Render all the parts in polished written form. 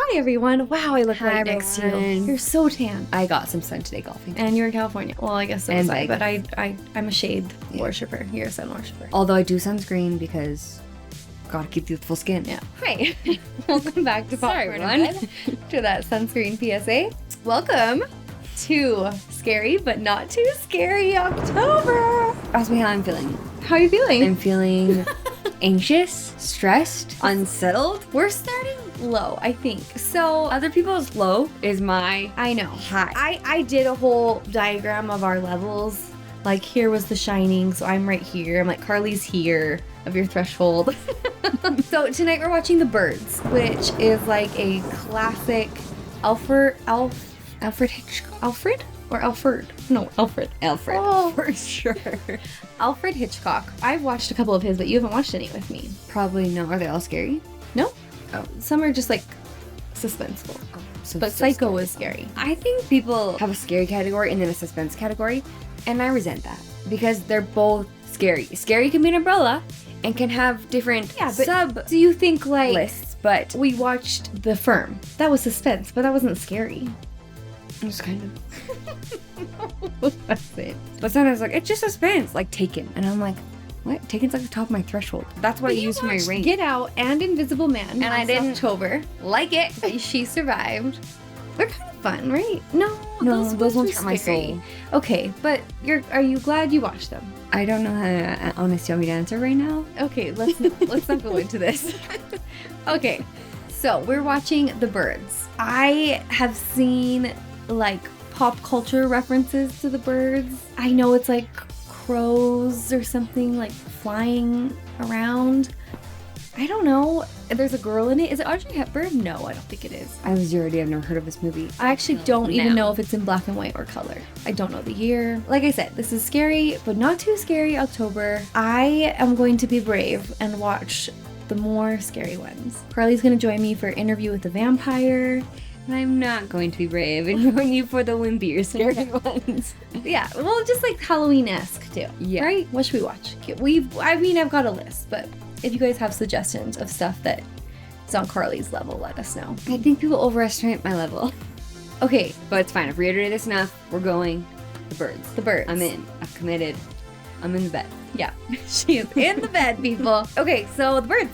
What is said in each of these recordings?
Hi everyone. Wow, I look Hi, right next to you. everyone. You're so tan. I got some sun today golfing. And you're in California. Well, I guess so And was I, but Vegas. I'm a shade worshiper. You're a sun worshiper. Although I do sunscreen because gotta keep the youthful skin. Yeah. Hi. Welcome back to Sorry, Popcorn everyone. and Bed, to that sunscreen PSA. Welcome to Scary But Not Too Scary October. Ask me how I'm feeling. How are you feeling? I'm feeling anxious, stressed, unsettled. We're starting low, I think. So Other people's low is my I know. high. I did a whole diagram of our levels. Like here was The Shining, so I'm right here. I'm like Carly's here of your threshold. So tonight we're watching The Birds, which is like a classic Alfred Hitchcock. Alfred? Or Alfred? No, Alfred. Alfred. Oh. For sure. Alfred Hitchcock. I've watched a couple of his, but you haven't watched any with me. Probably no. Are they all scary? No? Oh. Some are just like suspenseful. So But so Psycho scary. is scary. I think people have a scary category and then a suspense category, and I resent that because they're both scary. Scary can be an umbrella and can have different sub do you think like lists, but we watched The Firm? That was suspense, but that wasn't scary. it was kind of. That's it. But sometimes like it's just suspense, like Taken, and I'm like, what? Taken's like the top of my threshold. That's what I use for my range. Get Out and Invisible Man. And I last didn't- October. like it. She survived. They're kind of fun, right? No, No, those ones were hurt my scary. soul. Okay, but are you glad you watched them? I don't know how to honestly tell me to answer right now. Okay, let's not go into this. Okay, so we're watching The Birds. I have seen like pop culture references to The Birds. I know it's like crows or something like flying around. I don't know. There's a girl in it. Is it Audrey Hepburn? No, I don't think it is. I have zero idea. I've never heard of this movie. I actually don't even No. know if it's in black and white or color. I don't know the year. Like I said, this is scary, but not too scary October. I am going to be brave and watch the more scary ones. Carly's going to join me for Interview with the Vampire. And I'm not going to be brave and join you for the wimpier scary ones. Yeah, well, just like Halloween-esque too. Yeah. Right? What should we watch? I've got a list, but if you guys have suggestions of stuff that is on Carly's level, let us know. I think people overestimate my level. Okay, But it's fine. I've reiterated this enough. We're going. The Birds. The Birds. I'm in. I've committed. I'm in the bed. Yeah, she is in the bed, people. Okay, so The Birds.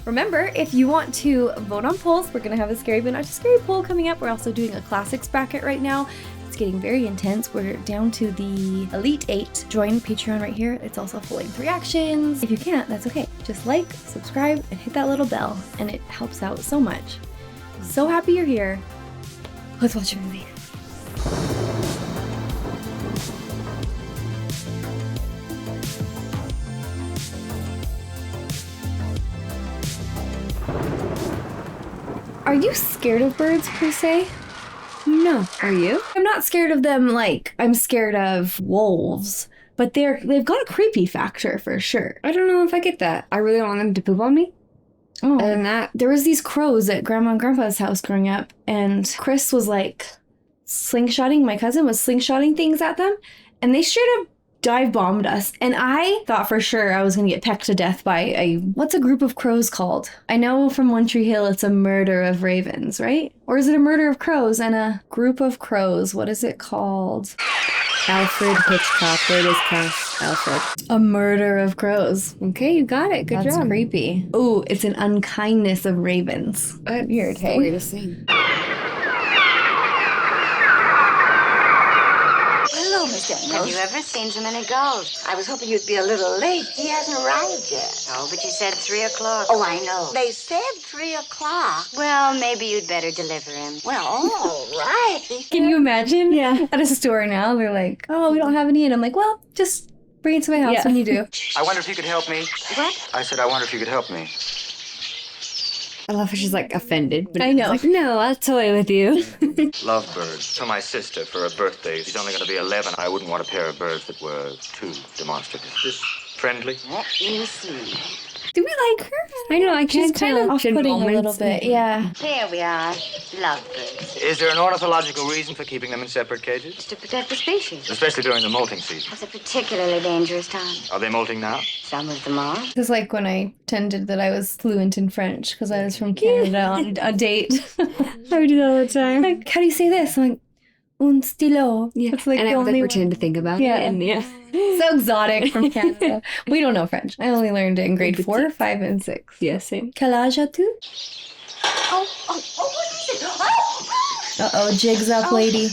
Remember, if you want to vote on polls, we're going to have a Scary But Not Too Scary poll coming up. We're also doing a classics bracket right now. It's getting very intense. We're down to the Elite 8. Join Patreon right here. It's also full-length reactions. If you can't, that's okay. Just like, subscribe, and hit that little bell, and it helps out so much. So happy you're here. Let's watch a movie. Are you scared of birds per se? No. Are you? I'm not scared of them like I'm scared of wolves, but they've got a creepy factor for sure. I don't know if I get that. I really don't want them to poop on me. Oh. Other than that, There was these crows at Grandma and Grandpa's house growing up, and Chris was like slingshotting, my cousin was slingshotting things at them, and they straight up dive bombed us. And I thought for sure I was gonna get pecked to death by what's a group of crows called? I know from One Tree Hill it's a murder of ravens, right? Or is it a murder of crows and a group of crows? What is it called? Alfred Hitchcock. There it is, cast. Alfred. A murder of crows. Okay, you got it. Good That's job. creepy. Ooh, it's an unkindness of ravens. Weird, hey? Weirdest thing. Hello, Mr. Have you ever seen so many gulls? I was hoping you'd be a little late. He hasn't arrived yet. Oh, but you said 3 o'clock. Oh, I know. They said 3 o'clock. Well, maybe you'd better deliver him. Well, all right. Can you imagine? Yeah. At a store now, they're like, oh, we don't have any. And I'm like, well, just bring it to my house Yeah. when you do. I wonder if you could help me. What? I said, I wonder if you could help me. I love how she's like offended. But I know. Like, no, I'll toy with you. Lovebirds. For my sister, for her birthday. She's only going to be 11. I wouldn't want a pair of birds that were too demonstrative. This friendly? Let me see. Do we like her? I know, I She's can't kind of tell. off-putting a little bit. Yeah. Here we are. Lovebirds. Is there an ornithological reason for keeping them in separate cages? To protect the species. Especially during the molting season. It's a particularly dangerous time. Are they molting now? Some of them are. It's like when I pretended that I was fluent in French because I was from Canada on a date. I would do that all the time. Like, how do you say this? I'm like, un stylo. Yeah, It's like and the I would only like pretend to think about Yeah. it. And yeah. so exotic from Canada. We don't know French. I only learned it in grade 4, 5, and 6. Yeah, same. Quel âge as-tu? Oh, what is it? Oh! Uh-oh, jigs up, lady.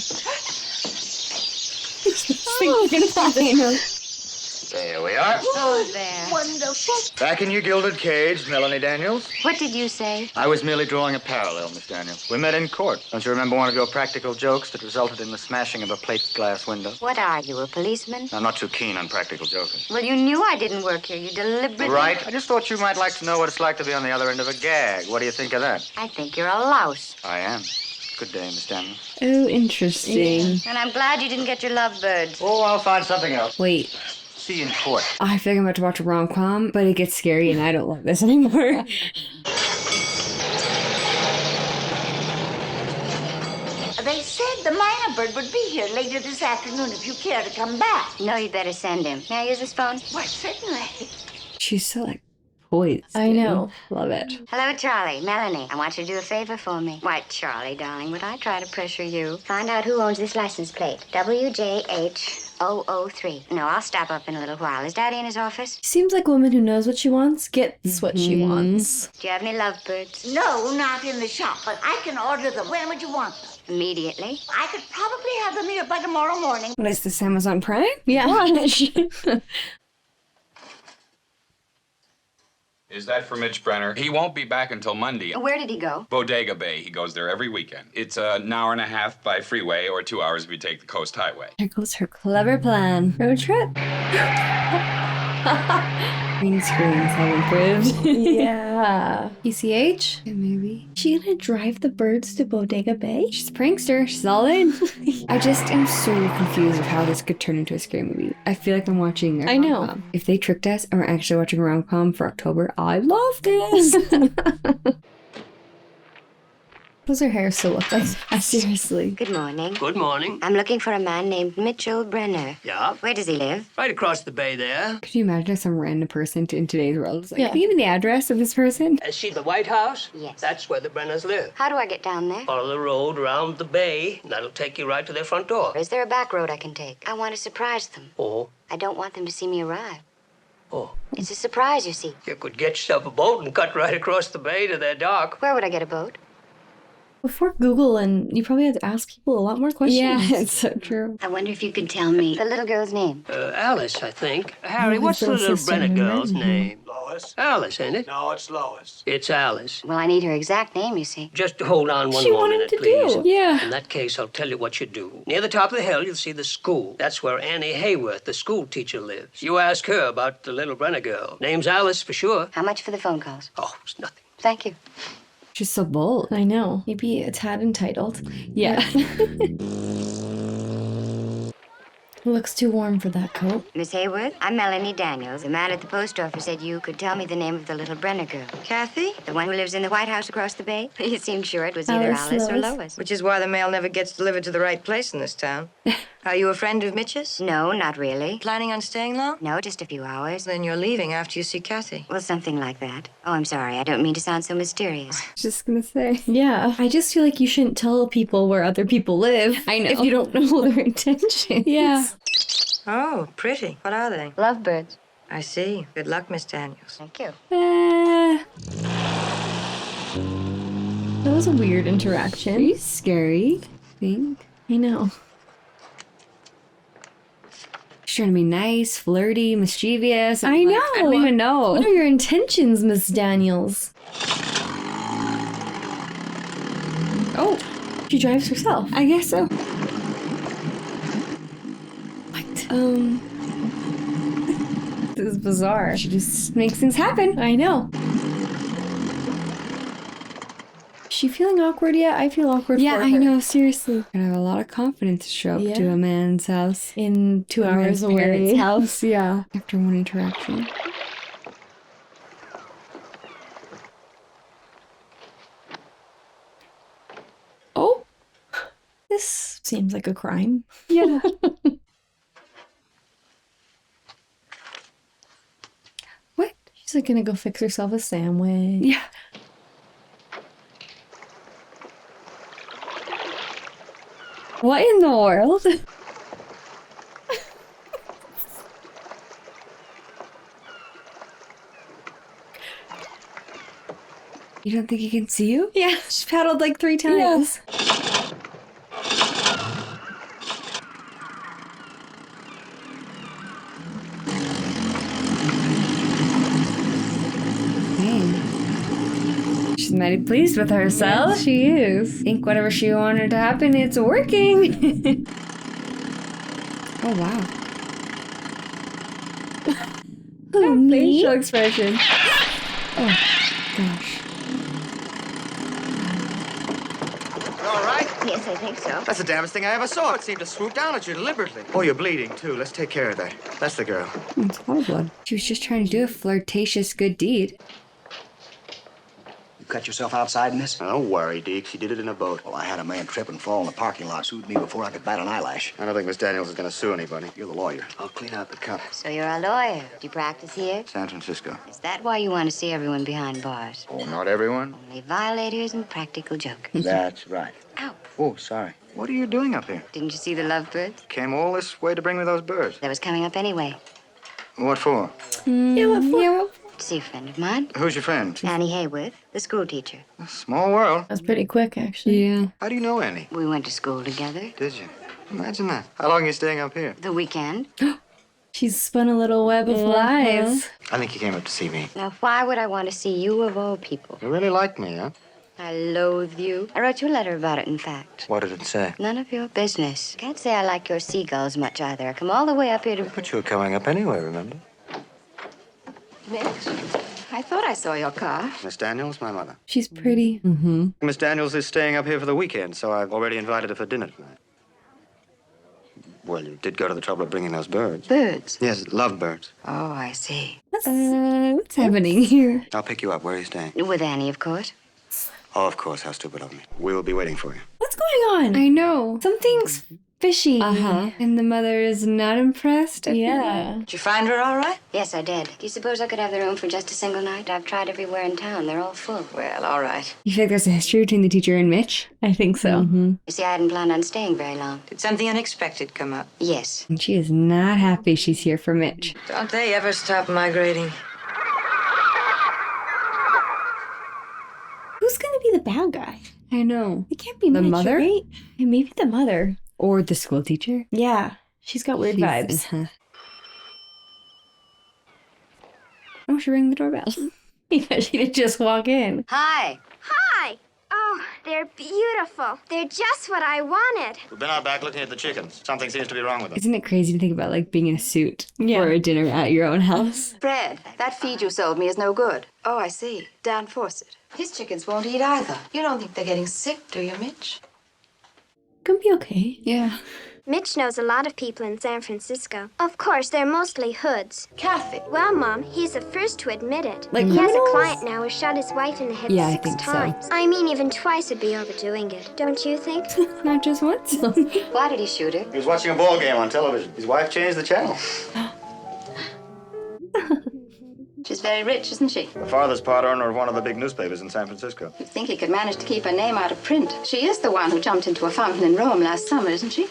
There we are. Oh, there. Wonderful. Back in your gilded cage, Melanie Daniels. What did you say? I was merely drawing a parallel, Miss Daniels. We met in court. Don't you remember one of your practical jokes that resulted in the smashing of a plate glass window? What are you, a policeman? I'm not too keen on practical joking. Well, you knew I didn't work here. You deliberately... Right. I just thought you might like to know what it's like to be on the other end of a gag. What do you think of that? I think you're a louse. I am. Good day, Miss Daniels. Oh, interesting. And I'm glad you didn't get your lovebirds. Oh, I'll find something else. Wait, See you in court. I feel like I'm about to watch a rom-com, but it gets scary and I don't love this anymore. They said the minor bird would be here later this afternoon if you care to come back. No, you'd better send him. May I use this phone? Why, certainly. She's so like poised. I know. Love it. Hello, Charlie. Melanie. I want you to do a favor for me. Why, Charlie, darling, would I try to pressure you? Find out who owns this license plate. WJH003. No, I'll stop up in a little while. Is Daddy in his office? Seems like a woman who knows what she wants gets what she wants. Do you have any lovebirds? No, not in the shop, but I can order them. When would you want them? Immediately. I could probably have them here by tomorrow morning. What is this, Amazon Prime? Yeah. Is that for Mitch Brenner? He won't be back until Monday. Where did he go? Bodega Bay. He goes there every weekend. It's an hour and a half by freeway or 2 hours if you take the Coast Highway. There goes her clever plan. Road trip. Green screens have improved. Yeah. PCH? Yeah, maybe. She gonna drive the birds to Bodega Bay? She's a prankster. She's all in. I just am so confused of how this could turn into a scary movie. I feel like I'm watching a I know. rom-com. If they tricked us and we're actually watching a rom-com for October, I love this. Does her hair still look like Seriously. Good morning. Good morning. I'm looking for a man named Mitchell Brenner. Yeah, Where does he live? right across the bay there. Could you imagine if some random person in today's world is like, Yeah. can you give me the address of this person? See the White House? Yes. That's where the Brenners live. How do I get down there? Follow the road around the bay, and that'll take you right to their front door. Is there a back road I can take? I want to surprise them. Oh, I don't want them to see me arrive. oh. It's a surprise, you see. You could get yourself a boat and cut right across the bay to their dock. Where would I get a boat? Before Google, and you probably have to ask people a lot more questions. Yeah, it's so true. I wonder if you could tell me the little girl's name. Alice, I think. Harry, Oh, what's his the little little sister Brenner named girl's Mary. name? Lois? Alice, ain't it? No, it's Lois. It's Alice. Well, I need her exact name, you see. Just hold on one She wanted moment, to please. do. Yeah. In that case, I'll tell you what you do. Near the top of the hill, you'll see the school. That's where Annie Hayworth, the school teacher, lives. You ask her about the little Brenner girl. Name's Alice for sure. How much for the phone calls? Oh, it's nothing. Thank you. She's so bold. I know. Maybe a tad entitled. Yeah. Looks too warm for that coat. Miss Hayworth, I'm Melanie Daniels. The man at the post office said you could tell me the name of the little Brenner girl. Kathy? The one who lives in the White House across the bay? You seemed sure it was either Alice Alice or Lois. Lois. Which is why the mail never gets delivered to the right place in this town. Are you a friend of Mitch's? No, not really. Planning on staying long? No, just a few hours. Then you're leaving after you see Kathy. Well, something like that. Oh, I'm sorry. I don't mean to sound so mysterious. Just gonna say. Yeah. I just feel like you shouldn't tell people where other people live. I know. If you don't know their intentions. Yeah. Oh, pretty. What are they? Lovebirds. I see. Good luck, Miss Daniels. Thank you. That was a weird interaction. She's scary, I think. I know. She's trying to be nice, flirty, mischievous. I know. I don't even know. What are your intentions, Miss Daniels? Oh, She drives herself. I guess so. What? This is bizarre. She just makes things happen. I know. Is she feeling awkward yet? I feel awkward Yeah, for I her. know, seriously. I have a lot of confidence to show up Yeah. to a man's house. In 2 A hours man's parents' away. house, yeah. After one interaction. This seems like a crime. Yeah. What? She's like gonna go fix herself a sandwich. Yeah. What in the world? You don't think he can see you? Yeah, she paddled like 3 times. Dang. She's mighty pleased with herself. She is. I think whatever she wanted to happen, it's working. Oh, wow. Oh, facial expression. Oh, gosh. You all right? Yes, I think so. That's the damnedest thing I ever saw. It seemed to swoop down at you deliberately. Oh, you're bleeding, too. Let's take care of that. That's the girl. It's water blood. She was just trying to do a flirtatious good deed. You cut yourself outside in this? Don't worry, Deke. She did it in a boat. Well, I had a man trip and fall in the parking lot. Sued me before I could bat an eyelash. I don't think Miss Daniels is going to sue anybody. You're the lawyer. I'll clean out the cut. So you're a lawyer. Do you practice here? San Francisco. Is that why you want to see everyone behind bars? Oh, not everyone. Only violators and practical jokers. That's right. Ow. Oh, sorry. What are you doing up here? Didn't you see the lovebirds? Came all this way to bring me those birds. That was coming up anyway. What for? Yeah, what for? To see a friend of mine, Who's your friend? Annie Hayworth, the school teacher. Small world. That's pretty quick, actually. Yeah. How do you know Annie? We went to school together. Did you? Imagine that. How long are you staying up here? The weekend. She's spun a little web of lies. I think you came up to see me. Now, why would I want to see you of all people? You really like me, huh? I loathe you. I wrote you a letter about it, in fact. What did it say? None of your business. Can't say I like your seagulls much either. I come all the way up here to... But you were coming up anyway, remember? Mitch, I thought I saw your car. Miss Daniels, my mother. She's pretty. Mm-hmm. Miss Daniels is staying up here for the weekend, so I've already invited her for dinner tonight. Well, you did go to the trouble of bringing those birds. Birds? Yes, lovebirds. Oh, I see. What's happening here? I'll pick you up. Where are you staying? With Annie, of course. Oh, of course. How stupid of me. We will be waiting for you. What's going on? I know. Something's fishy. Uh-huh. And the mother is not impressed? Yeah. Did you find her all right? Yes, I did. Do you suppose I could have the room for just a single night? I've tried everywhere in town. They're all full. Well, all right. You think there's a history between the teacher and Mitch? I think so. Mm-hmm. You see, I hadn't planned on staying very long. Did something unexpected come up? Yes. And she is not happy she's here for Mitch. Don't they ever stop migrating? Who's gonna be the bad guy? I know. It can't be The Mitch, mother? right? Yeah, maybe the mother. Or the school teacher. Yeah, she's got weird vibes. Uh-huh. Oh, she rang the doorbell. Yeah, she did just walk in. Hi. Hi! Oh, they're beautiful. They're just what I wanted. We've been out back looking at the chickens. Something seems to be wrong with them. Isn't it crazy to think about, like, being in a suit Yeah. for a dinner at your own house? Fred, that feed you sold me is no good. Oh, I see. Dan Fawcett. His chickens won't eat either. You don't think they're getting sick, do you, Mitch? Gonna be okay. Yeah. Mitch knows a lot of people in San Francisco. Of course, they're mostly hoods. Kathy. Well, Mom, he's the first to admit it. Like he has a criminals? client now who shot his wife in the hip Yeah, I 6 think so. times. I mean, even twice would be overdoing it. Don't you think? Not just once. Why did he shoot her? He was watching a ball game on television. His wife changed the channel. She's very rich, isn't she? The father's part owner of one of the big newspapers in San Francisco. You'd think he could manage to keep her name out of print. She is the one who jumped into a fountain in Rome last summer, isn't she?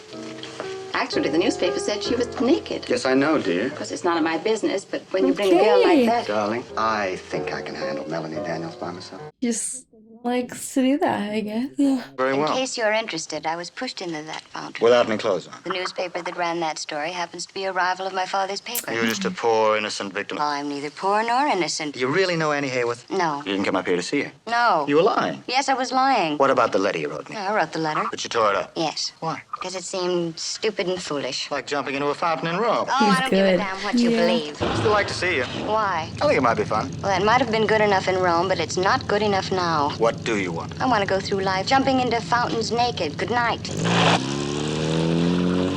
Actually, the newspaper said she was naked. Yes, I know, dear. Of course, it's none of my business, but when you bring a girl like that... Darling, I think I can handle Melanie Daniels by myself. Just likes to do that, I guess. Yeah. Very In well. case you're interested, I was pushed into that fountain. Without any clothes on. The newspaper that ran that story happens to be a rival of my father's paper. You're just a poor, innocent victim. Oh, I'm neither poor nor innocent. You really know Annie Hayworth? No. You didn't come up here to see her. No. You were lying. Yes, I was lying. What about the letter you wrote me? I wrote the letter. But you tore it up. Yes. Why? Because it seemed stupid and foolish. Like jumping into a fountain in Rome. Oh, I don't give a good. damn what you believe. Still like to see you. Why? I think it might be fun. Well, that might have been good enough in Rome, but it's not good enough now. What do you want? I want to go through life jumping into fountains naked. Good night.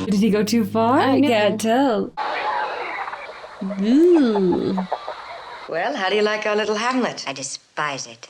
Did he go too far? I can't tell. Ooh. Well, how do you like our little hamlet? I despise it.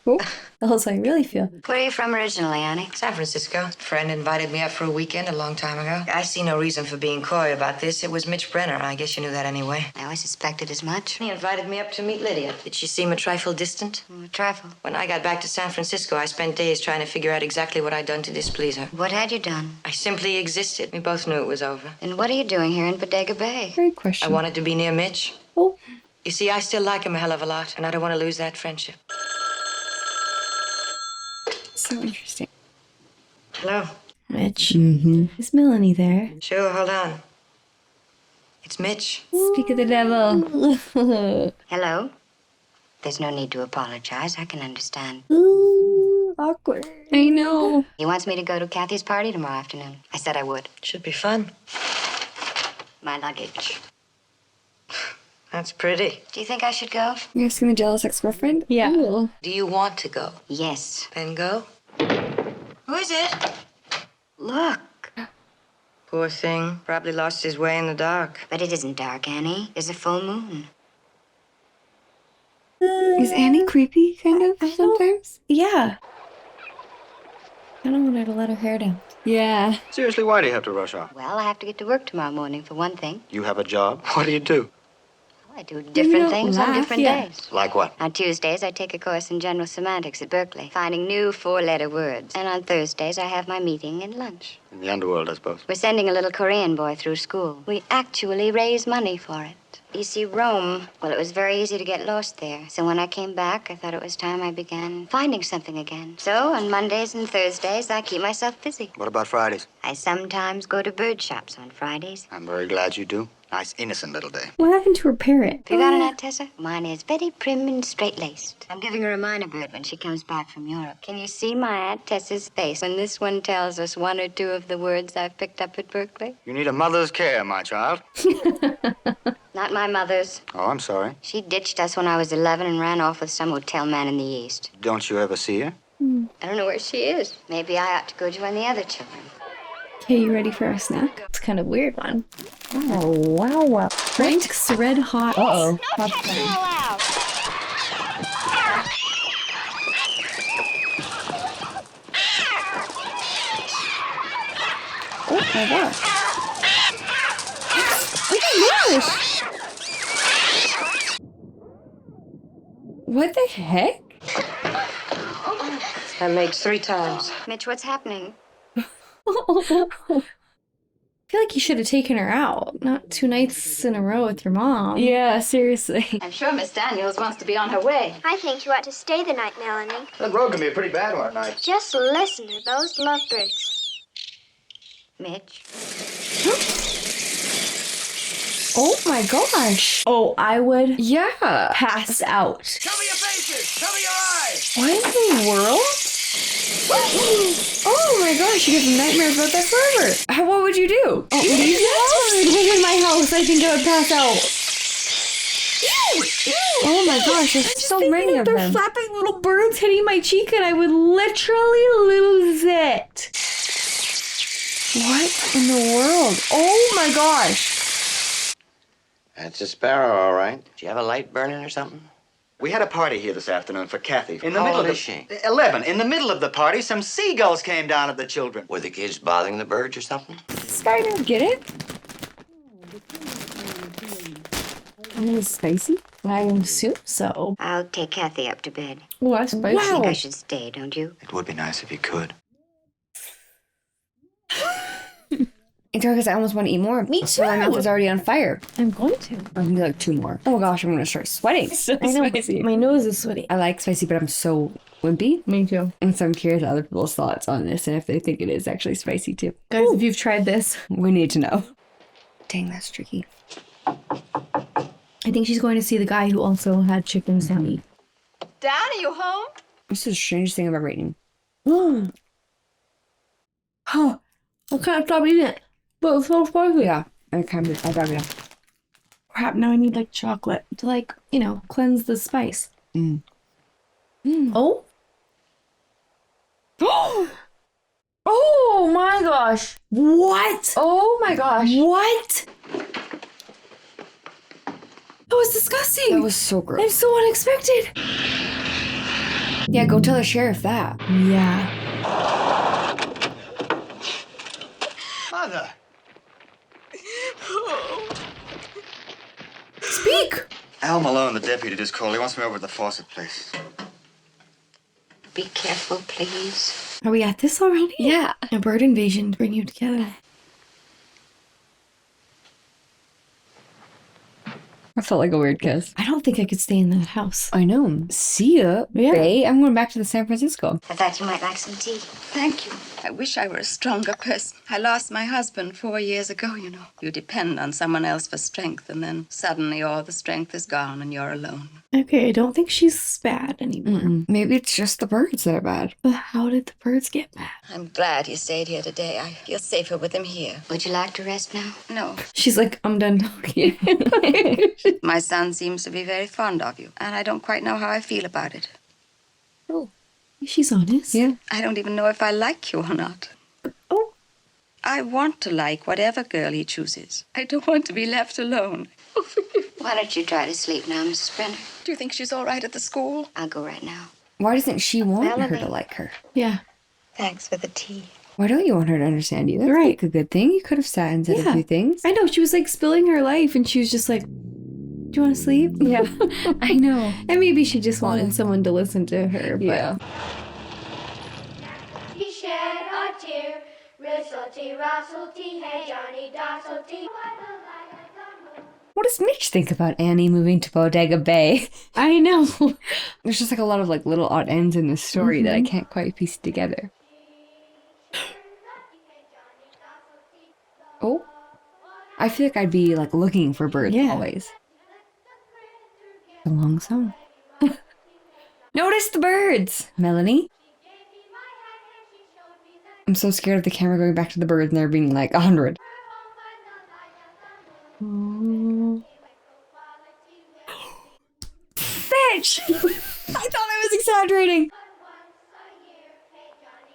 Oh, that's how I really feel. Where are you from originally, Annie? San Francisco. A friend invited me up for a weekend a long time ago. I see no reason for being coy about this. It was Mitch Brenner. I guess you knew that anyway. I always suspected as much. He invited me up to meet Lydia. Did she seem a trifle distant? A trifle. When I got back to San Francisco, I spent days trying to figure out exactly what I'd done to displease her. What had you done? I simply existed. We both knew it was over. And what are you doing here in Bodega Bay? Great question. I wanted to be near Mitch. Oh. You see, I still like him a hell of a lot, and I don't want to lose that friendship. So interesting. Hello. Mitch. Mm-hmm. Is Melanie there? Sure, hold on. It's Mitch. Speak of the devil. Hello? There's no need to apologize. I can understand. Ooh, awkward. I know. He wants me to go to Kathy's party tomorrow afternoon. I said I would. Should be fun. My luggage. That's pretty. Do you think I should go? You're asking the jealous ex-girlfriend? Yeah. Cool. Do you want to go? Yes. Then go. Who is it? Look. Poor thing. Probably lost his way in the dark. But it isn't dark, Annie. There's a full moon. Is Annie creepy, kind of, sometimes? Yeah. I don't want her to let her hair down. Yeah. Seriously, why do you have to rush off? Well, I have to get to work tomorrow morning, for one thing. You have a job? What do you do? I do different things on different days. Like what? On Tuesdays, I take a course in general semantics at Berkeley, finding new four-letter words. And on Thursdays, I have my meeting and lunch. In the underworld, I suppose. We're sending a little Korean boy through school. We actually raise money for it. You see, Rome, well, it was very easy to get lost there. So when I came back, I thought it was time I began finding something again. So on Mondays and Thursdays, I keep myself busy. What about Fridays? I sometimes go to bird shops on Fridays. I'm very glad you do. Nice, innocent little day. What happened to her parrot? Have you got an Aunt Tessa? Mine is very prim and straight-laced. I'm giving her a minor bird when she comes back from Europe. Can you see my Aunt Tessa's face when this one tells us one or two of the words I've picked up at Berkeley? You need a mother's care, my child. Not my mother's. Oh, I'm sorry. She ditched us when I was 11 and ran off with some hotel man in the East. Don't you ever see her? I don't know where she is. Maybe I ought to go join the other children. Okay, you ready for our snack? It's kind of weird one. Oh, wow. Frank's Red Hot. Uh-oh. No touching allowed. Oh my gosh. Oh my gosh. What the heck? That makes 3 times. Mitch, what's happening? I feel like you should have taken her out. Not 2 nights in a row with your mom. Yeah, seriously. I'm sure Miss Daniels wants to be on her way. I think you ought to stay the night, Melanie. That road can be a pretty bad one at night. Just listen to those lovebirds. Mitch? Oh my gosh. Oh, I would Yeah. pass out. Cover your faces! Cover your eyes! What in the world? Oh my gosh, you get nightmares about that forever. What would you do? Oh, leave it in my house. I think I would pass out. Oh my gosh, there's so many of They're them. flapping little birds hitting my cheek and I would literally lose it. What in the world? Oh my gosh. That's a sparrow, all right. Did you have a light burning or something? We had a party here this afternoon for Kathy. In the How middle old of is she? 11. In the middle of the party, some seagulls came down at the children. Were the kids bothering the birds or something? Spider, get it? It's spicy. I assume so. I'll take Kathy up to bed. Oh, that's spicy. I think I should stay, don't you? It would be nice if you could. It's hard because I almost want to eat more. Me So my mouth too. is already on fire. I'm going to. I can do like 2 more. Oh gosh, I'm gonna start sweating. So I know. spicy. My nose is sweaty. I like spicy, but I'm so wimpy. Me too. And so I'm curious other people's thoughts on this and if they think it is actually spicy too. Guys, if you've tried this, We need to know. Dang, that's tricky. I think she's going to see the guy who also had chicken salad. Dad, are you home? This is the strangest thing I've ever eaten. Oh, I can't stop eating it. But it's so spicy. Yeah, I got it. Crap, now I need like chocolate to like, cleanse the spice. Oh? Oh my gosh. What? Oh my gosh. What? That was disgusting. That was so gross. And so unexpected. Yeah, go tell the sheriff that. Yeah. Mother. Speak! Al Malone, the deputy, just called. He wants me over at the Fawcett place. Be careful, please. Are we at this already? Yeah. A bird invasion to bring you together. I felt like a weird kiss. I don't think I could stay in that house. I know. See ya, Bae. I'm going back to the San Francisco. I thought you might like some tea. Thank you. I wish I were a stronger person. I lost my husband 4 years ago, you know. You depend on someone else for strength, and then suddenly all the strength is gone and you're alone. Okay, I don't think she's bad anymore. Maybe it's just the birds that are bad. But how did the birds get bad? I'm glad he stayed here today. I feel safer with him here. Would you like to rest now? No. She's like, I'm done talking. My son seems to be very fond of you, and I don't quite know how I feel about it. Oh, she's honest. Yeah. I don't even know if I like you or not. Oh. I want to like whatever girl he chooses. I don't want to be left alone. Why don't you try to sleep now, Mrs. Brenner? Do you think she's all right at the school? I'll go right now. Why doesn't she want her Melanie. to like her? Yeah. Thanks for the tea. Why don't you want her to understand you? That's Right. like a good thing. You could have sat and said a few things. I know. She was like spilling her life and she was just like, do you want to sleep? Yeah. I know. And maybe she just wanted someone to listen to her. But Yeah. He shed a tear, Ristlety, rustlety, hey Johnny Dostlety. What does Mitch think about Annie moving to Bodega Bay? I know. There's just like a lot of like little odd ends in this story that I can't quite piece together. Oh. I feel like I'd be like looking for birds always. A long song. Notice the birds, Melanie. I'm so scared of the camera going back to the birds and there being like 100. Fetch! I thought I was exaggerating.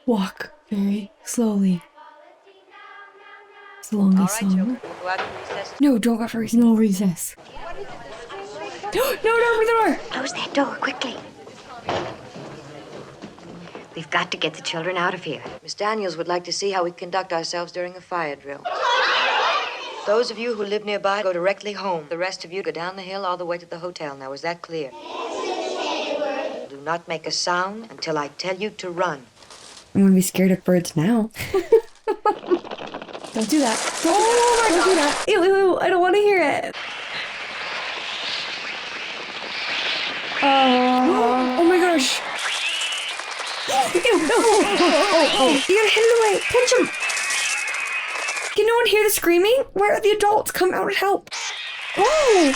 Walk very slowly. Slowly, slowly. No, don't go for recess. No recess. No, open the door. Close that door quickly. We've got to get the children out of here. Miss Daniels would like to see how we conduct ourselves during a fire drill. Those of you who live nearby go directly home. The rest of you go down the hill all the way to the hotel. Now, is that clear? Do not make a sound until I tell you to run. I'm gonna be scared of birds now. Don't do that. Don't do that. Ew, ew, ew. I don't want to hear it. Oh my gosh. Ew, no. Oh. You gotta hit it away. Pinch him. Can no one hear the screaming? Where are the adults? Come out and help. Oh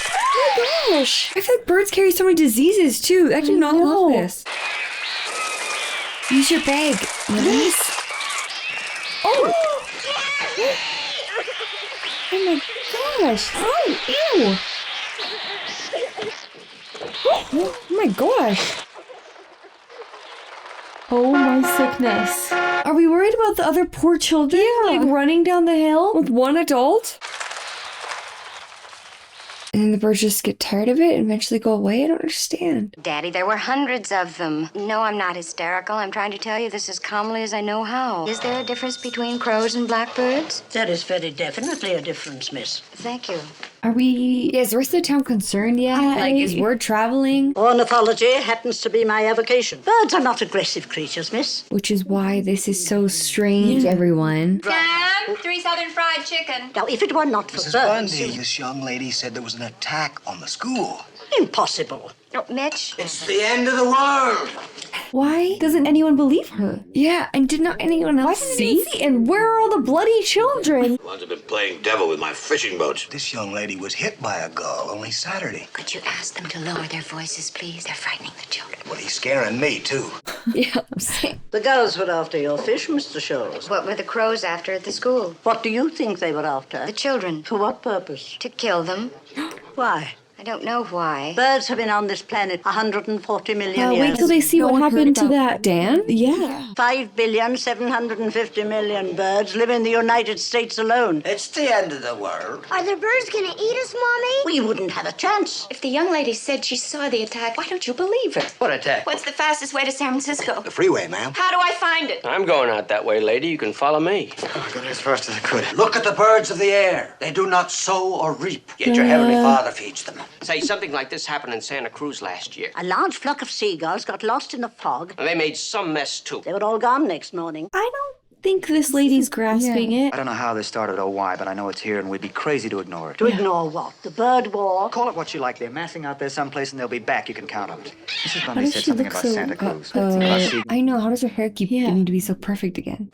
my gosh. I feel like birds carry so many diseases too. I do not love this. Use your bag, please. Oh. Oh my gosh. Oh, ew. Oh my gosh. Oh my sickness. Are we worried about the other poor children? Yeah. Like running down the hill? With one adult? And then the birds just get tired of it and eventually go away? I don't understand. Daddy, there were hundreds of them. No, I'm not hysterical. I'm trying to tell you this as calmly as I know how. Is there a difference between crows and blackbirds? There is very definitely a difference, miss. Thank you. Are we... Yeah, is the rest of the town concerned yet? Like, is word traveling? Ornithology happens to be my avocation. Birds are not aggressive creatures, miss. Which is why this is so strange, everyone. Sam, 3 southern fried chicken. Now, if it were not for Mrs. birds... Bundy, this young lady said there was an attack on the school. Impossible. Oh, Mitch? It's the end of the world. Why doesn't anyone believe her? Yeah, and did not anyone else see? And where are all the bloody children? Ones have been playing devil with my fishing boats. This young lady was hit by a gull only Saturday. Could you ask them to lower their voices, please? They're frightening the children. Well, he's scaring me, too. Yeah, I'm saying. The girls were after your fish, Mr. Scholes. What were the crows after at the school? What do you think they were after? The children. For what purpose? To kill them. Why? I don't know why. Birds have been on this planet 140 million years. Wait till they see what happened to that Dan? Yeah. 5,750,000,000 birds live in the United States alone. It's the end of the world. Are the birds gonna eat us, Mommy? We wouldn't have a chance. If the young lady said she saw the attack, why don't you believe her? What attack? What's the fastest way to San Francisco? The freeway, ma'am. How do I find it? I'm going out that way, lady. You can follow me. I got as fast as I could. Look at the birds of the air. They do not sow or reap, yet your heavenly Father feeds them. Say, something like this happened in Santa Cruz last year. A large flock of seagulls got lost in the fog. And they made some mess, too. They were all gone next morning. I don't think this lady's grasping it. I don't know how this started or why, but I know it's here and we'd be crazy to ignore it. To ignore what? The bird war? Call it what you like. They're massing out there someplace and they'll be back. You can count on it. Mrs. How Bundy does said she something look about so... Santa Cruz. About seeing- I know. How does her hair keep getting to be so perfect again?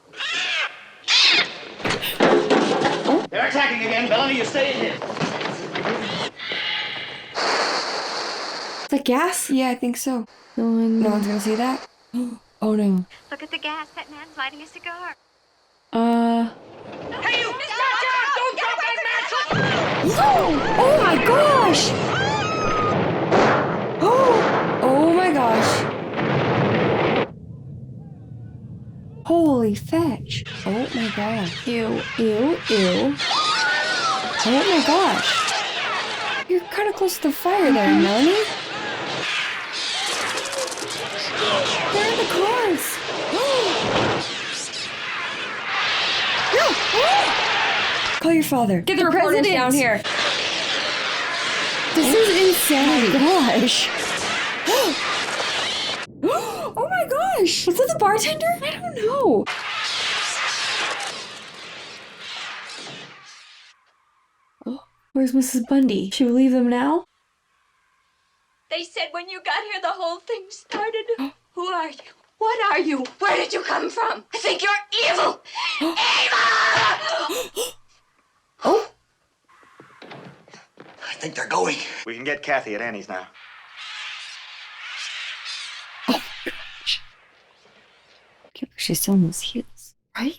They're attacking again. Bellamy, you stay in here. Is that gas? Yeah, I think so. No one's gonna see that? Oh no. Look at the gas. That man's lighting a cigar. Hey, you! Don't drop that match! Oh my gosh! Oh my gosh. Holy fetch. Oh my gosh. Ew, ew, ew. Oh my gosh. You're kind of close to the fire there, Melanie. They're in the cars. Call your father. Get the reporters down here. This is insanity. Oh my gosh. Oh my gosh. Was that the bartender? I don't know. Oh, where's Mrs. Bundy? Should we leave them now? They said when you got here, the whole thing started. Who are you? What are you? Where did you come from? I think you're evil! Evil! Oh. I think they're going. We can get Kathy at Annie's now. She's still in those heels, right?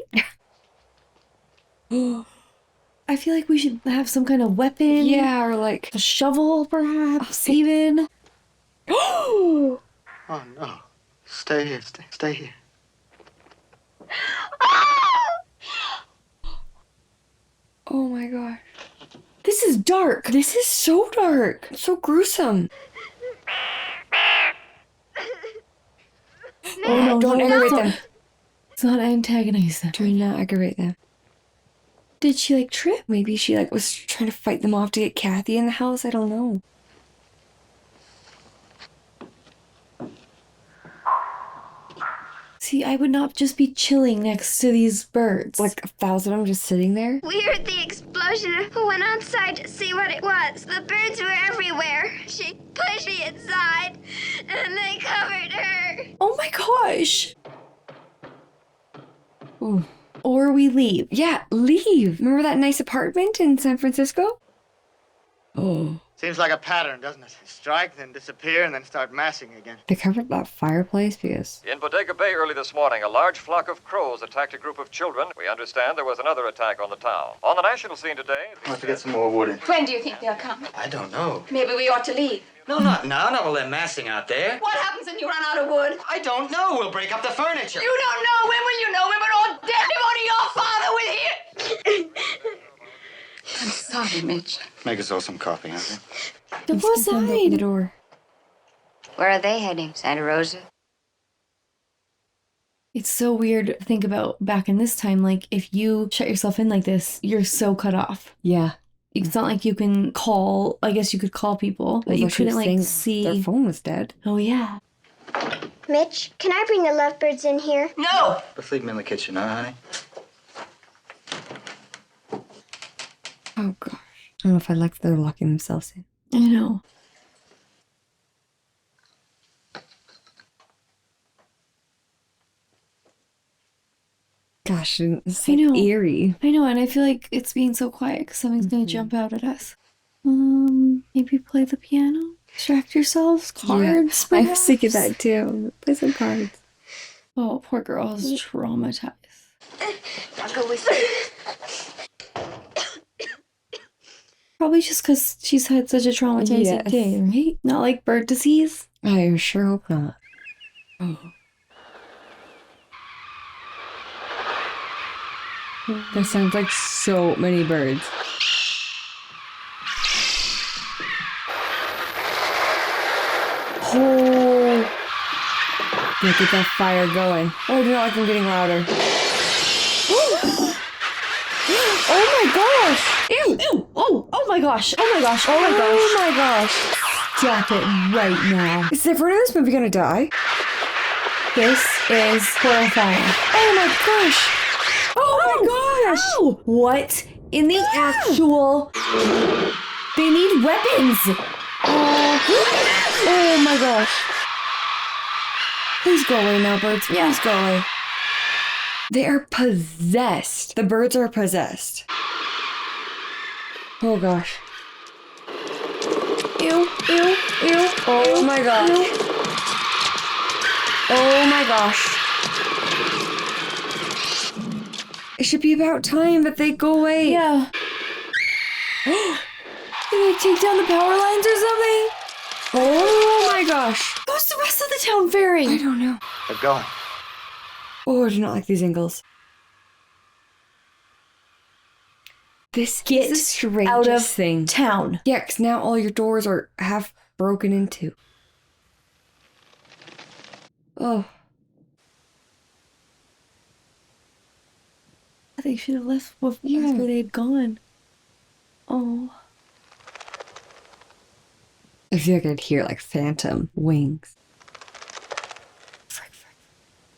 I feel like we should have some kind of weapon. Yeah, or like a shovel, perhaps, even. Oh, no. Stay here. Stay here. Oh my gosh. This is dark. This is so dark. It's so gruesome. Oh no, don't aggravate them. Let's not antagonize them. Do not aggravate them. Did she like trip? Maybe she like was trying to fight them off to get Kathy in the house. I don't know. See, I would not just be chilling next to these birds. Like 1,000 of them just sitting there. We heard the explosion. We went outside to see what it was. The birds were everywhere. She pushed me inside, and they covered her. Oh my gosh. Ooh. Or we leave. Yeah, leave. Remember that nice apartment in San Francisco? Oh. Seems like a pattern, doesn't it? Strike, then disappear, and then start massing again. They covered that fireplace because... In Bodega Bay early this morning, a large flock of crows attacked a group of children. We understand there was another attack on the town. On the national scene today... I'll have to get some more wood in. When do you think they'll come? I don't know. Maybe we ought to leave. No, not now. Not while they're massing out there. What happens when you run out of wood? I don't know. We'll break up the furniture. You don't know. When will you know? When we're all dead if only your father will hear. I'm sorry, Mitch. Make us all some coffee, huh? Go outside. The door. Where are they heading? Santa Rosa? It's so weird to think about back in this time. Like, if you shut yourself in like this, you're so cut off. Yeah. It's not like you can call. I guess you could call people, but you couldn't like see. Their phone was dead. Oh yeah. Mitch, can I bring the lovebirds in here? No! Let's leave them in the kitchen, huh, honey? Oh gosh. I don't know if I like that they're locking themselves in. I know. Gosh, it's so I know. eerie. I know, and I feel like it's being so quiet because something's gonna jump out at us. Maybe play the piano. Distract yourselves. Cards. Yeah, I was thinking that too. Play some cards. Oh, poor girl is traumatized. I'll go with you. Probably just because she's had such a traumatizing Yes. day, right? Not like bird disease. I sure hope not. Oh. That sounds like so many birds. Oh. Yeah, get that fire going. Oh, I do not like them getting louder. Oh my gosh! Ew! Ew! Oh my gosh! Oh my gosh! Oh my gosh! Oh my gosh. Stop it right now! Is everyone in this movie gonna die? This is horrifying. Oh my gosh. Oh my gosh! Ow. What in the actual? They need weapons. Oh my gosh. Please go away now, birds. Please go away. They are possessed. The birds are possessed. Oh gosh. Ew! Ew! Ew! Oh my gosh. Ew. Oh my gosh. It should be about time that they go away. Yeah. Did they take down the power lines or something? Oh my gosh. Who's the rest of the town faring? I don't know. They're going. Oh, I do not like these angles. This Get is the strangest out of thing. town. Yeah, because now all your doors are half broken into. Oh. They should have left after they'd gone. Oh. I feel like I'd hear like phantom wings. Frick.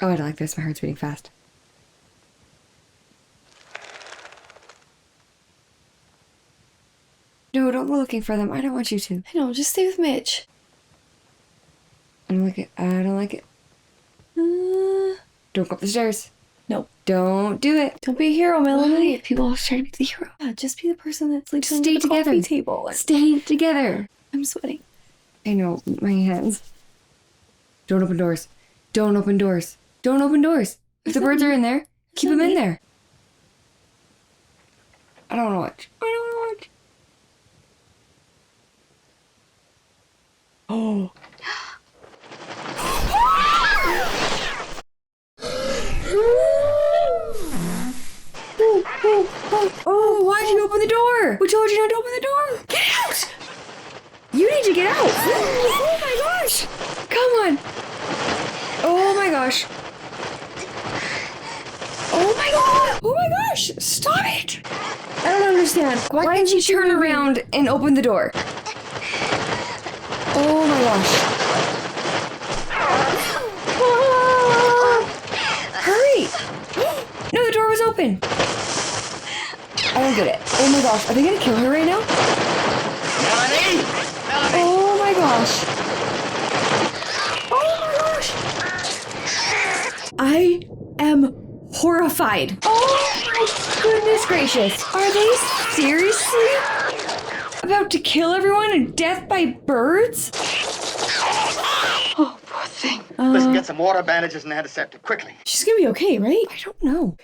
Oh, I don't like this. My heart's beating fast. No, don't go looking for them. I don't want you to. I know, just stay with Mitch. I don't like it. I don't like it. Don't go up the stairs. Nope. Don't do it. Don't be a hero, Melanie. People always try to be the hero. Yeah, just be the person that sleeps Just on stay the together. coffee table. Stay together. I'm sweating. I know, my hands. Don't open doors. Don't open doors. Don't open doors. If the birds are in there, keep them in there. I don't know what. I don't know what. Oh. Oh, why'd you open the door? Who told you not to open the door? Get out! You need to get out! Oh my gosh! Come on! Oh my gosh! Oh my god! Oh my gosh! Stop it! I don't understand. Why can't you turn around and open the door? Oh my gosh. Hurry! No, the door was open. I don't get it. Oh my gosh, are they gonna kill her right now? Melanie! Oh my gosh. Oh my gosh. I am horrified. Oh my goodness gracious. Are they seriously about to kill everyone and death by birds? Oh, poor thing. Listen, get some water, bandages, and antiseptic quickly. She's gonna be okay, right? I don't know.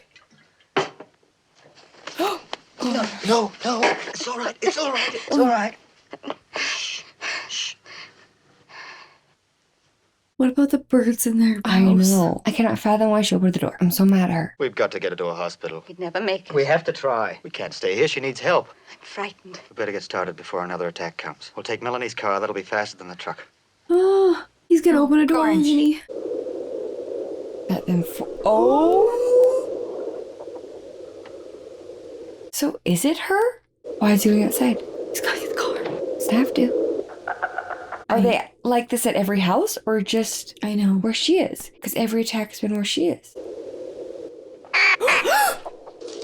No, it's all right. It's all right. It's all right. What about the birds in their house? I know. I cannot fathom why she opened the door. I'm so mad at her. We've got to get her to a hospital. You'd never make it. We have to try. We can't stay here. She needs help. I'm frightened. We better get started before another attack comes. We'll take Melanie's car. That'll be faster than the truck. Oh, he's gonna open a door, isn't he? Let them Oh! So is it her? Why is he going outside? He's gotta get the car. Doesn't have to. Are they like this at every house or just I know where she is? Because every attack has been where she is.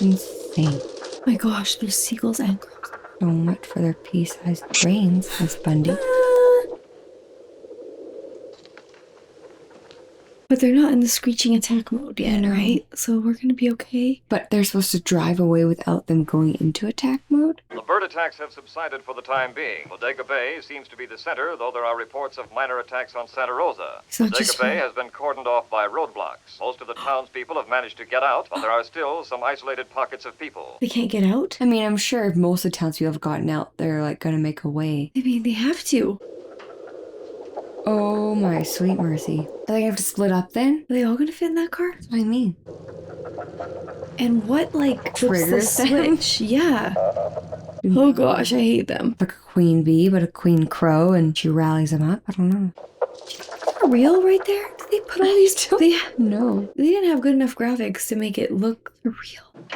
Insane. My gosh, there's seagulls and crows. So much for their pea-sized brains, Miss Bundy. But they're not in the screeching attack mode yet, right? So we're gonna be okay. But they're supposed to drive away without them going into attack mode? The bird attacks have subsided for the time being. Bodega Bay seems to be the center, though there are reports of minor attacks on Santa Rosa. It's not Bodega just Bay her. has been cordoned off by roadblocks. Most of the townspeople have managed to get out, but there are still some isolated pockets of people. They can't get out? I mean, I'm sure if most of the townspeople have gotten out, they're like gonna make a way. I mean, they have to. Oh my sweet mercy. Are they gonna have to split up then? Are they all gonna fit in that car? That's what I mean. And what, like, Triggers the them? switch? Yeah. Oh gosh, I hate them. Like a queen bee, but a queen crow, and she rallies them up. I don't know. For real right there? Did they put all these... They, No. they didn't have good enough graphics to make it look real.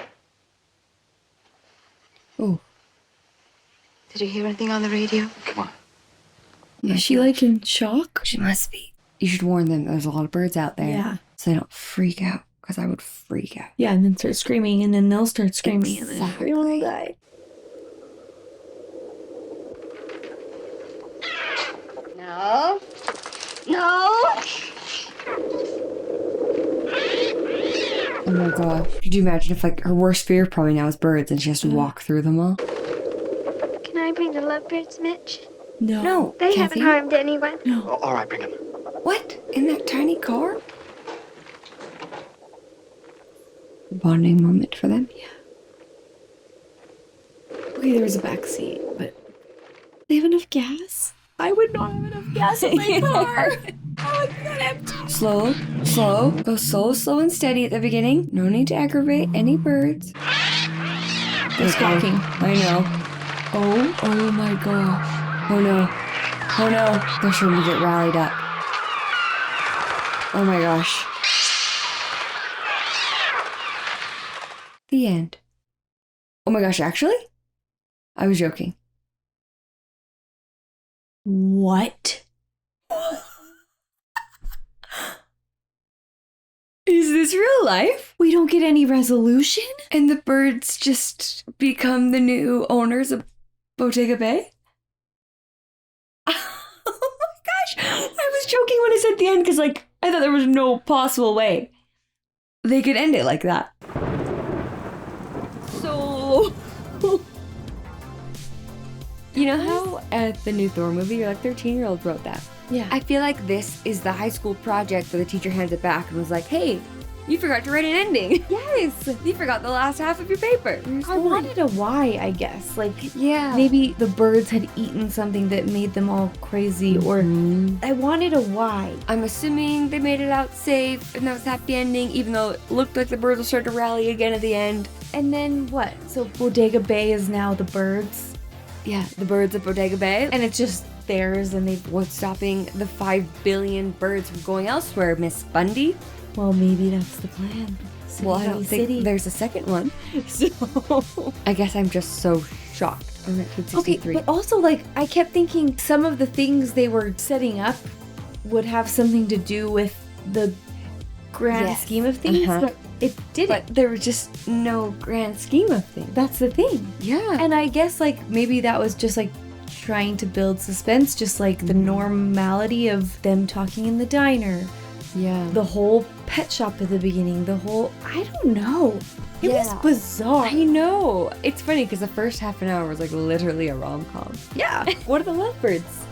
Oh. Did you hear anything on the radio? Come on. Is she, like, in shock? She must be. You should warn them there's a lot of birds out there. Yeah. So they don't freak out, because I would freak out. Yeah, and then start screaming, and then they'll start screaming, and then Exactly. everyone will die. No. No. Oh my gosh. Could you imagine if, like, her worst fear probably now is birds, and she has to walk through them all? Can I bring the lovebirds, Mitch? No. No. They Kathy. haven't harmed anyone. No. Oh, all right, bring him. What? In that tiny car? Bonding moment for them? Yeah. Okay, there was a back seat, but they have enough gas? I would not have enough gas in my car. Oh, it's not empty. Slow, slow. Go slow and steady at the beginning. No need to aggravate any birds. They're squawking. I know. Oh my gosh. Oh no. Oh no. They're starting to get rallied up. Oh my gosh. The end. Oh my gosh, actually? I was joking. What? Is this real life? We don't get any resolution? And the birds just become the new owners of Bodega Bay? Oh my gosh! I was joking when I said the end because, like, I thought there was no possible way They could end it like that. So... You know how at the new Thor movie, you're like 13-year-old wrote that? Yeah. I feel like this is the high school project where the teacher hands it back and was like, hey, you forgot to write an ending. Yes! You forgot the last half of your paper. I wanted a why, I guess. Like, Yeah. maybe the birds had eaten something that made them all crazy, or I wanted a why. I'm assuming they made it out safe and that was a happy ending, even though it looked like the birds will start to rally again at the end. And then what? So Bodega Bay is now the birds? Yeah, the birds of Bodega Bay. And it's just theirs, and they've... What's stopping the 5 billion birds from going elsewhere, Miss Bundy? Well, maybe that's the plan. Well, I don't think there's a second one. So... I guess I'm just so shocked. I'm at Okay, 263. but also, like, I kept thinking some of the things they were setting up would have something to do with the grand Yes. scheme of things, but it didn't. But there was just no grand scheme of things. That's the thing. Yeah. And I guess, like, maybe that was just, like, trying to build suspense, just like the normality of them talking in the diner. Yeah. The whole pet shop at the beginning, the whole... I don't know. It was bizarre. I know. It's funny because the first half an hour was like literally a rom-com. Yeah. What are the lovebirds?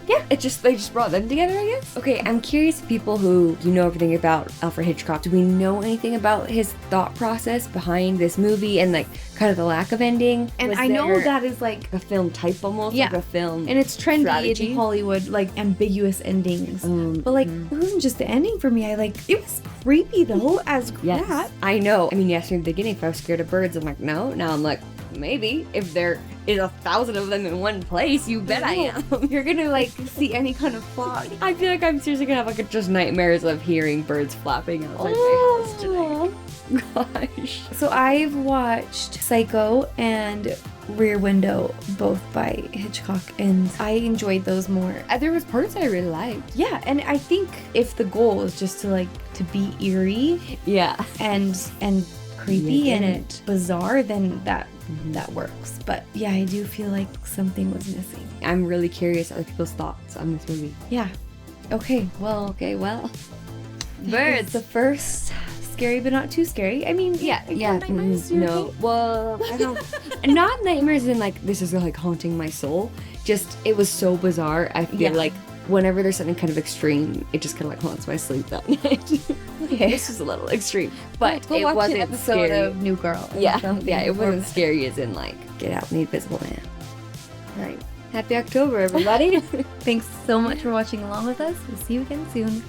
Yeah, they just brought them together, I guess. Okay, I'm curious if people who know everything about Alfred Hitchcock, do we know anything about his thought process behind this movie and like kind of the lack of ending? And Was I know there that is like a film type almost, Yeah. like a film and it's trendy strategy? in Hollywood, like ambiguous endings. But like it wasn't just the ending for me. It was creepy though as crap. Yes, I know. I mean, yes, in the beginning, if I was scared of birds, I'm like, no. Now I'm like, maybe. If there is 1,000 of them in one place, you bet I am. You're gonna like see any kind of fog. I feel like I'm seriously gonna have like just nightmares of hearing birds flapping outside my house tonight. Gosh. So I've watched Psycho and Rear Window, both by Hitchcock, and I enjoyed those more. There was parts I really liked. Yeah, and I think if the goal is just to be eerie, yeah, and creepy You get and it. bizarre, then that works. But yeah, I do feel like something was missing. I'm really curious other people's thoughts on this movie. Yeah. Okay. Well. Birds, the first scary but not too scary. I mean, yeah. No. Well, I don't. Not nightmares in like this is like haunting my soul. Just it was so bizarre. I feel like whenever there's something kind of extreme, it just kind of like haunts my sleep that night. Okay, this was a little extreme, but go it watch wasn't an episode scary. of New Girl. Yeah, it wasn't scary as in like get out and the Invisible Man. All right, happy October, everybody. Thanks so much for watching along with us. We'll see you again soon.